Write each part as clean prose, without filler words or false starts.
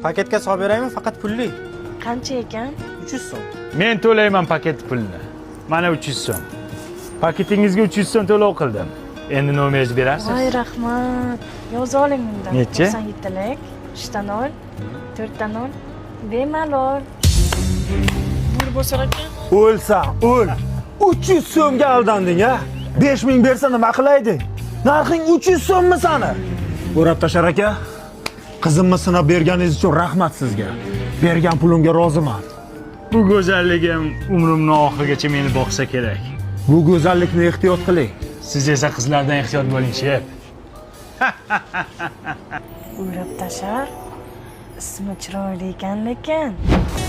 Paketga solib beraymi, faqat pulli? Qancha ekan? 300 so'm. Men to'layman paket pulini. Mana 300 so'm. Paketingizga 300 so'm to'lov qildim. Endi nomeringizni berasiz? Voy rahmat. Yoza oling bundan. Necha? 97 lik, 3 ta 0, 4 ta 0. Bemalol. Buyur bo'lsa ekan. O'lsan, o'l. 300 so'mga aldanding, ha? 5000 bersa nima qilayding? Narxing 300 so'mmi sani? O'rab tashar aka. Qizimni sinab berganingiz uchun rahmat sizga. Bergan pulimga roziman. Bu go'zalligim umrimning oxirigacha meni boqsa kerak. Bu go'zallikni ehtiyot qiling. Siz esa qizlardan ehtiyot bo'ling-chi. O'rab tashar. Ismi chiroyli ekan lekin.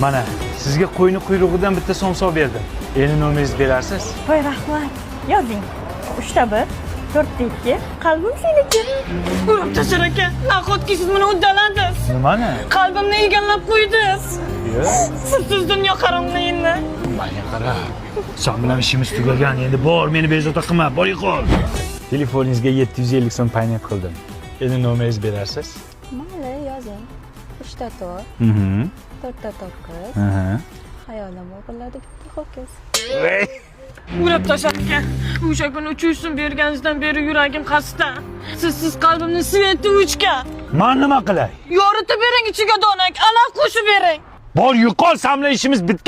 Mana sizga qo'yni quyrug'idan bitta somsaq berdim. Endi nomeringizni berasiz? Voy rahmat. Yozing. 3 ta 1, 4 ta 2. Qalbim seniki. O'rab tashar aka. Nahotki siz meni uddaladingiz. Nimani? Qalbimni egallab qo'ydingiz. Sizsiz dunyo qaramlayinmi? Manga qara. Sen bilan ishimiz tugagan. Endi bor, meni bezovta qilma. Bor yiqol. Telefoningizga 750 so'm paynet qildim. Endi nomeringizni berasiz? Mayli, yozing. 3 ta 4, 4 ta 9. Hayolim o'g'illadi bitta ho'kiz. O'rab tashar aka. O'sha kuni 300 so'm berganingizdan beri yuragim xasta. Siz qalbimni sveti o'chgan. Men nima qilay? Yoritib bering ichiga donak, aloq qo'shib bering. Bor yiqol, sen bilan ishimiz bitgan.